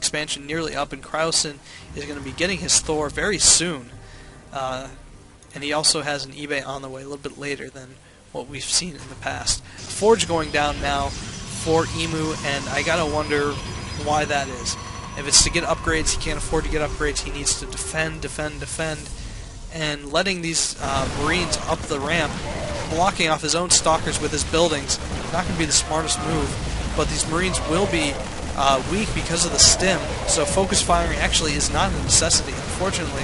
expansion nearly up, and Cryosin is going to be getting his Thor very soon. And he also has an eBay on the way a little bit later than what we've seen in the past. Forge going down now for Emu, and I gotta wonder why that is. If it's to get upgrades, he can't afford to get upgrades. He needs to defend, and letting these Marines up the ramp, blocking off his own Stalkers with his buildings, not going to be the smartest move, but these Marines will be weak because of the stim, so focus firing actually is not a necessity, unfortunately.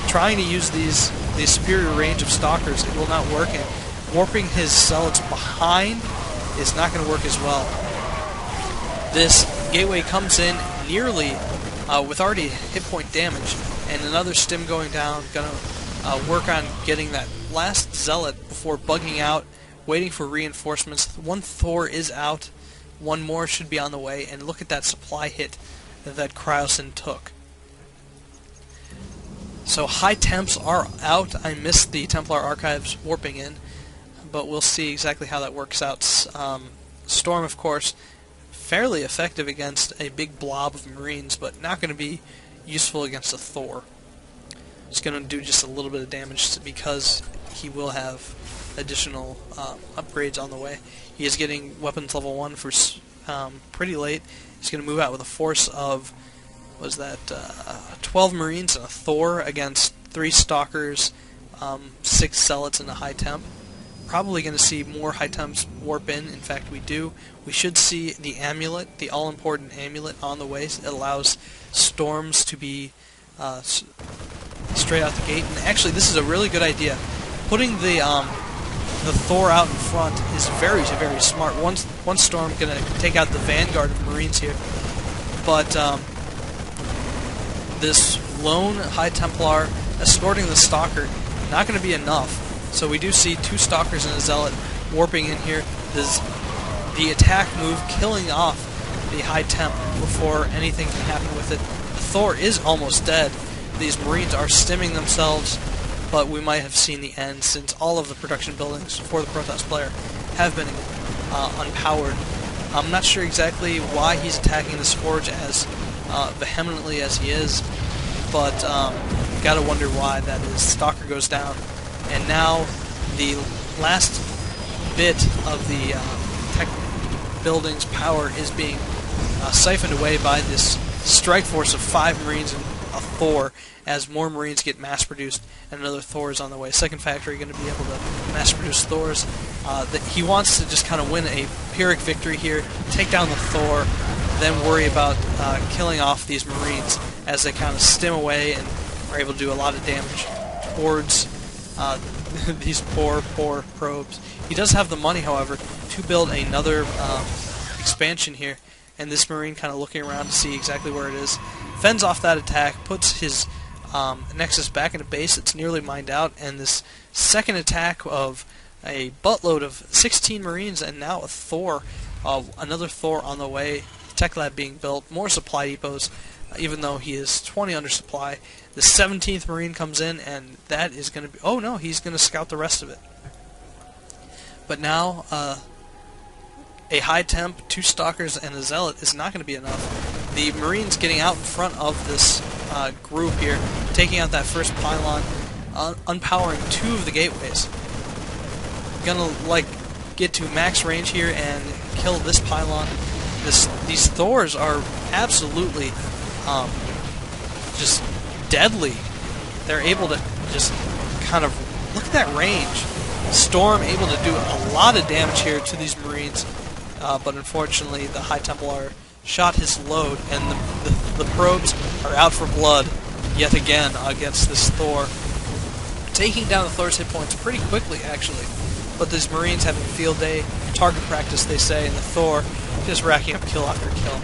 Trying to use the superior range of Stalkers, it will not work, and warping his Zealots behind is not going to work as well. This gateway comes in nearly with already hit point damage, and another stim going down, going to work on getting that last Zealot before bugging out, waiting for reinforcements. One Thor is out, one more should be on the way, and look at that supply hit that Cryosin took. So high temps are out. I missed the Templar Archives warping in, but we'll see exactly how that works out. Storm, of course, fairly effective against a big blob of Marines, but not going to be useful against a Thor. It's going to do just a little bit of damage because he will have additional upgrades on the way. He is getting weapons level 1 for pretty late. He's going to move out with a force of, 12 Marines and a Thor against 3 Stalkers, 6 Zealots, and a high temp. Probably going to see more high temps warp in. In fact, we do. We should see the amulet, the all-important amulet, on the way. It allows storms to be straight out the gate. And actually, this is a really good idea. Putting the Thor out in front is very, very smart. One storm going to take out the vanguard of Marines here, but this lone High Templar escorting the Stalker not going to be enough. So we do see 2 Stalkers and a Zealot warping in here. The attack move killing off the High Temp before anything can happen with it. Thor is almost dead. These Marines are stimming themselves, but we might have seen the end since all of the production buildings for the Protoss player have been unpowered. I'm not sure exactly why he's attacking this Forge as vehemently as he is, but gotta wonder why that is. Stalker goes down, and now the last bit of the tech building's power is being siphoned away by this strike force of 5 Marines and a Thor, as more Marines get mass-produced and another Thor is on the way. Second factory going to be able to mass-produce Thors. He wants to just kind of win a Pyrrhic victory here, take down the Thor, then worry about killing off these Marines as they kind of stim away and are able to do a lot of damage towards these poor probes. He does have the money, however, to build another expansion here, and this Marine kind of looking around to see exactly where it is. Fends off that attack, puts his Nexus back into base. It's nearly mined out, and this second attack of a buttload of 16 Marines and now a Thor, another Thor on the way, tech lab being built, more supply depots, even though he is 20 under supply. The 17th Marine comes in, and that is going to be... Oh no, he's going to scout the rest of it. But now, a high temp, 2 Stalkers, and a Zealot is not going to be enough. The Marines getting out in front of this group here, taking out that first pylon, unpowering 2 of the gateways. Gonna get to max range here and kill this pylon. These Thors are absolutely just deadly. They're able to just kind of look at that range. Storm able to do a lot of damage here to these Marines, but unfortunately the High Templar shot his load, and the probes are out for blood yet again against this Thor. Taking down the Thor's hit points pretty quickly, actually, but these Marines having field day, target practice, they say, and the Thor just racking up kill after kill.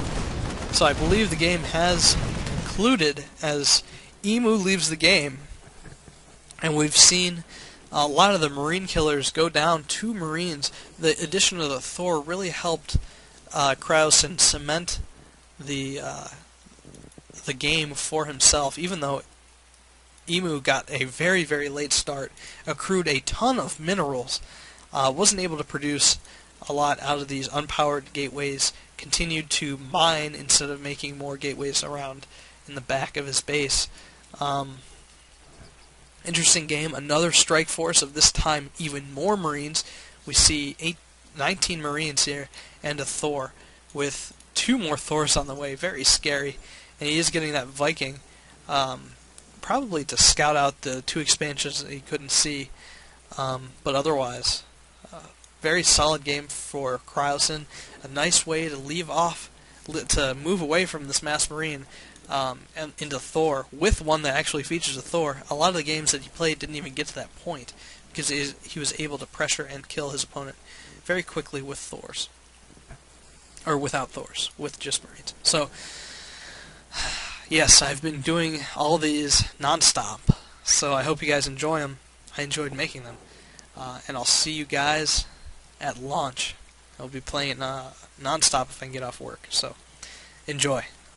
So I believe the game has concluded as Emu leaves the game, and we've seen a lot of the Marine killers go down. 2 Marines. The addition of the Thor really helped Cryosin cement the game for himself, even though Emu got a very, very late start, accrued a ton of minerals, wasn't able to produce a lot out of these unpowered gateways, continued to mine instead of making more gateways around in the back of his base. Interesting game. Another strike force of this time even more Marines. We see 19 Marines here and a Thor with 2 more Thors on the way. Very scary. And he is getting that Viking probably to scout out the 2 expansions that he couldn't see. But otherwise, very solid game for Cryosin. A nice way to leave off, to move away from this Mass Marine and into Thor, with one that actually features a Thor. A lot of the games that he played didn't even get to that point, because he was able to pressure and kill his opponent very quickly with Thors. Or without Thors, with just Marines. So, yes, I've been doing all these non-stop, so I hope you guys enjoy them. I enjoyed making them. And I'll see you guys at launch. I'll be playing non-stop if I can get off work, so enjoy.